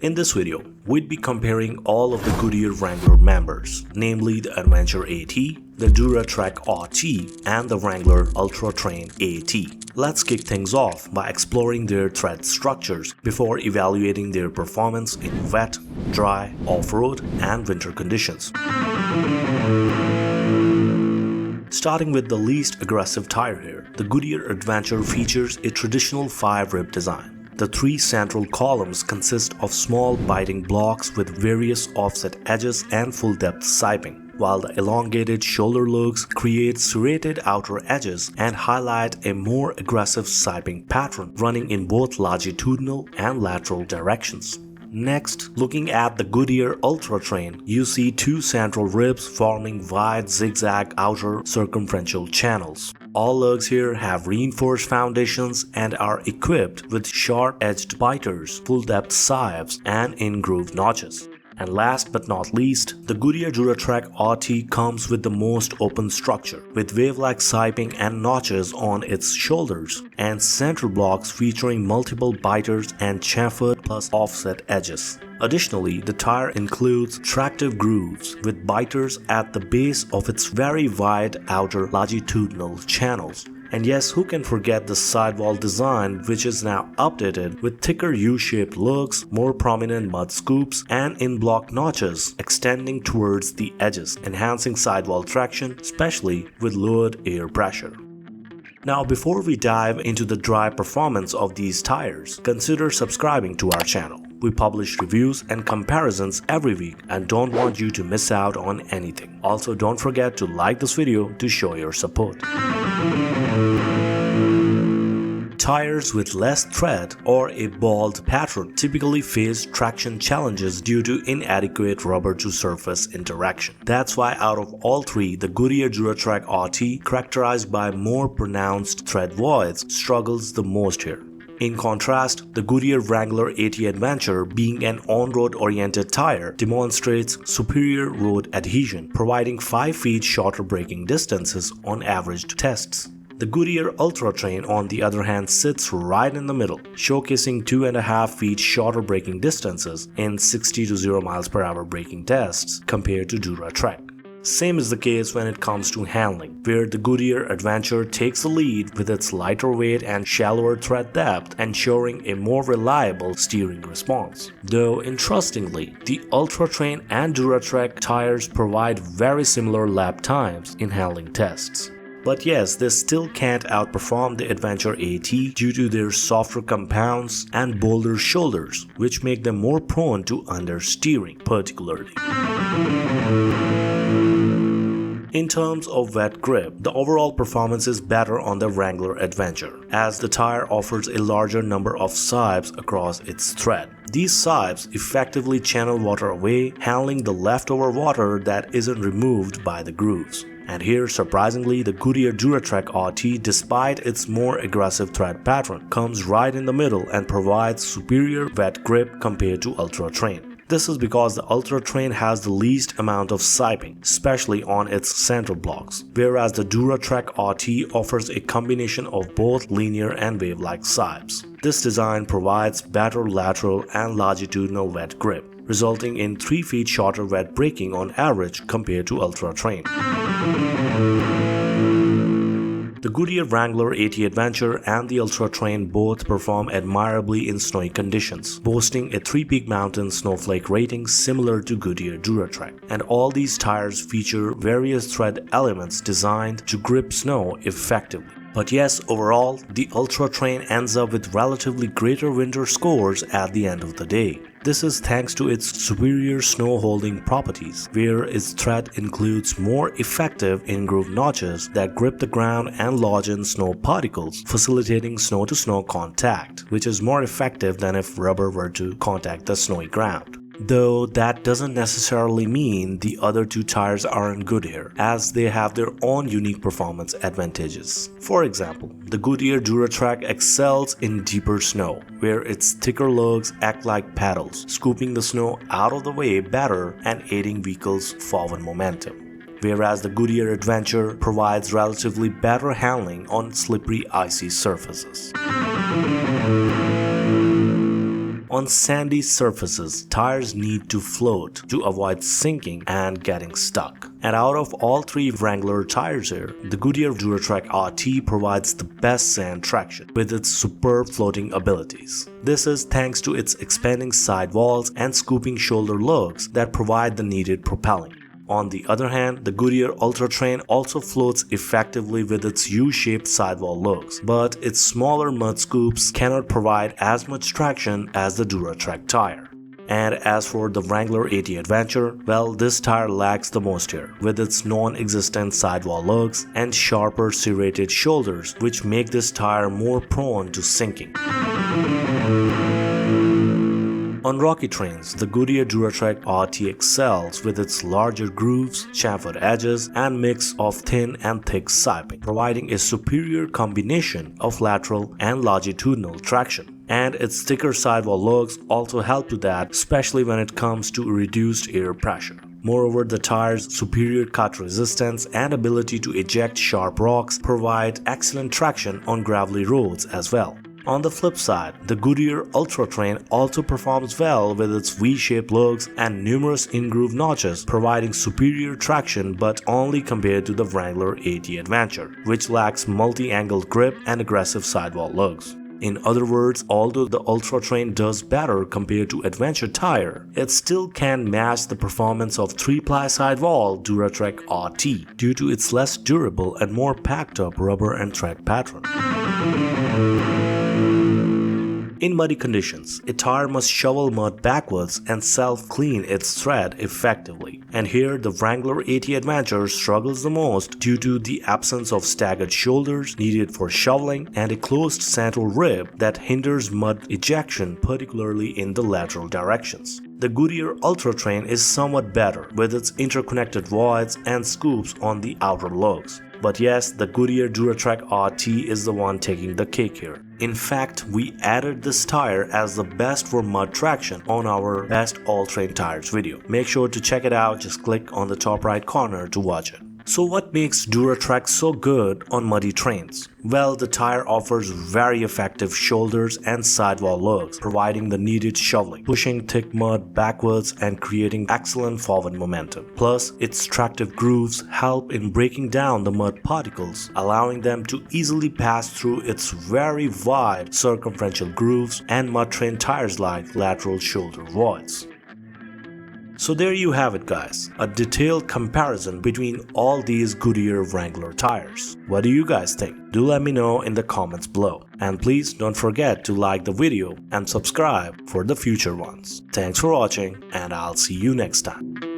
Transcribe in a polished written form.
In this video, we'd be comparing all of the Goodyear Wrangler members, namely the Adventure AT, the Duratrac RT, and the Wrangler UltraTerrain AT. Let's kick things off by exploring their tread structures before evaluating their performance in wet, dry, off-road, and winter conditions. Starting with the least aggressive tire here, the Goodyear Adventure features a traditional 5-rib design. The 3 central columns consist of small biting blocks with various offset edges and full-depth siping, while the elongated shoulder lugs create serrated outer edges and highlight a more aggressive siping pattern running in both longitudinal and lateral directions. Next, looking at the Goodyear UltraTerrain, you see 2 central ribs forming wide zigzag outer circumferential channels. All lugs here have reinforced foundations and are equipped with sharp-edged biters, full-depth sieves, and in-groove notches. And last but not least, the Goodyear DuraTrac RT comes with the most open structure, with wave-like siping and notches on its shoulders, and central blocks featuring multiple biters and chamfered plus offset edges. Additionally, the tire includes tractive grooves with biters at the base of its very wide outer longitudinal channels. And yes, who can forget the sidewall design, which is now updated with thicker U-shaped lugs, more prominent mud scoops, and in-block notches extending towards the edges, enhancing sidewall traction, especially with lowered air pressure. Now, before we dive into the dry performance of these tires, consider subscribing to our channel. We publish reviews and comparisons every week and don't want you to miss out on anything. Also, don't forget to like this video to show your support. Tires with less tread or a bald pattern typically face traction challenges due to inadequate rubber-to-surface interaction. That's why out of all 3, the Goodyear DuraTrac RT, characterized by more pronounced tread voids, struggles the most here. In contrast, the Goodyear Wrangler AT Adventure, being an on-road oriented tire, demonstrates superior road adhesion, providing 5 feet shorter braking distances on average tests. The Goodyear UltraTerrain, on the other hand, sits right in the middle, showcasing 2.5 feet shorter braking distances in 60 to 0 miles per hour braking tests compared to DuraTrac. Same is the case when it comes to handling, where the Goodyear Adventure takes the lead with its lighter weight and shallower tread depth, ensuring a more reliable steering response. Though interestingly, the UltraTerrain and DuraTrac tires provide very similar lap times in handling tests. But yes, they still can't outperform the Adventure AT due to their softer compounds and bolder shoulders, which make them more prone to understeering, particularly. In terms of wet grip, the overall performance is better on the Wrangler Adventure, as the tire offers a larger number of sipes across its tread. These sipes effectively channel water away, handling the leftover water that isn't removed by the grooves. And here, surprisingly, the Goodyear DuraTrac RT, despite its more aggressive tread pattern, comes right in the middle and provides superior wet grip compared to UltraTerrain. This is because the UltraTerrain has the least amount of siping, especially on its central blocks, whereas the DuraTrac RT offers a combination of both linear and wave-like sipes. This design provides better lateral and longitudinal wet grip, resulting in 3 feet shorter wet braking on average compared to UltraTerrain. The Goodyear Wrangler AT Adventure and the UltraTerrain both perform admirably in snowy conditions, boasting a 3-peak mountain snowflake rating similar to Goodyear DuraTrac. And all these tires feature various tread elements designed to grip snow effectively. But yes, overall, the UltraTerrain ends up with relatively greater winter scores at the end of the day. This is thanks to its superior snow-holding properties, where its tread includes more effective in-groove notches that grip the ground and lodge in snow particles, facilitating snow-to-snow contact, which is more effective than if rubber were to contact the snowy ground. Though that doesn't necessarily mean the other 2 tires aren't good here, as they have their own unique performance advantages. For example, the Goodyear DuraTrac excels in deeper snow, where its thicker lugs act like paddles, scooping the snow out of the way better and aiding vehicles' forward momentum. Whereas the Goodyear Adventure provides relatively better handling on slippery, icy surfaces. On sandy surfaces, tires need to float to avoid sinking and getting stuck. And out of all three Wrangler tires here, the Goodyear DuraTrac RT provides the best sand traction with its superb floating abilities. This is thanks to its expanding sidewalls and scooping shoulder lugs that provide the needed propelling. On the other hand, the Goodyear UltraTerrain also floats effectively with its U-shaped sidewall lugs, but its smaller mud scoops cannot provide as much traction as the DuraTrac tire. And as for the Wrangler AT Adventure, well, this tire lacks the most here, with its non-existent sidewall lugs and sharper serrated shoulders, which make this tire more prone to sinking. On rocky terrains, the Goodyear DuraTrac RT excels with its larger grooves, chamfered edges, and mix of thin and thick siping, providing a superior combination of lateral and longitudinal traction. And its thicker sidewall lugs also help to that, especially when it comes to reduced air pressure. Moreover, the tire's superior cut resistance and ability to eject sharp rocks provide excellent traction on gravelly roads as well. On the flip side, the Goodyear UltraTerrain also performs well with its V-shaped lugs and numerous in-groove notches, providing superior traction but only compared to the Wrangler AT Adventure, which lacks multi-angled grip and aggressive sidewall lugs. In other words, although the UltraTerrain does better compared to Adventure tire, it still can match the performance of 3-ply sidewall DuraTrac RT due to its less durable and more packed up rubber and thread pattern. In muddy conditions, a tire must shovel mud backwards and self-clean its thread effectively. And here the Wrangler AT Adventure struggles the most due to the absence of staggered shoulders needed for shoveling and a closed central rib that hinders mud ejection, particularly in the lateral directions. The Goodyear UltraTerrain is somewhat better with its interconnected voids and scoops on the outer lugs. But yes, the Goodyear DuraTrac RT is the one taking the cake here. In fact, we added this tire as the best for mud traction on our best all-terrain tires video. Make sure to check it out, just click on the top right corner to watch it. So what makes DuraTrac so good on muddy terrains? Well, the tire offers very effective shoulders and sidewall lugs, providing the needed shoveling, pushing thick mud backwards and creating excellent forward momentum. Plus, its tractive grooves help in breaking down the mud particles, allowing them to easily pass through its very wide circumferential grooves and mud terrain tires like lateral shoulder voids. So there you have it guys, a detailed comparison between all these Goodyear Wrangler tires. What do you guys think? Do let me know in the comments below. And please don't forget to like the video and subscribe for the future ones. Thanks for watching and I'll see you next time.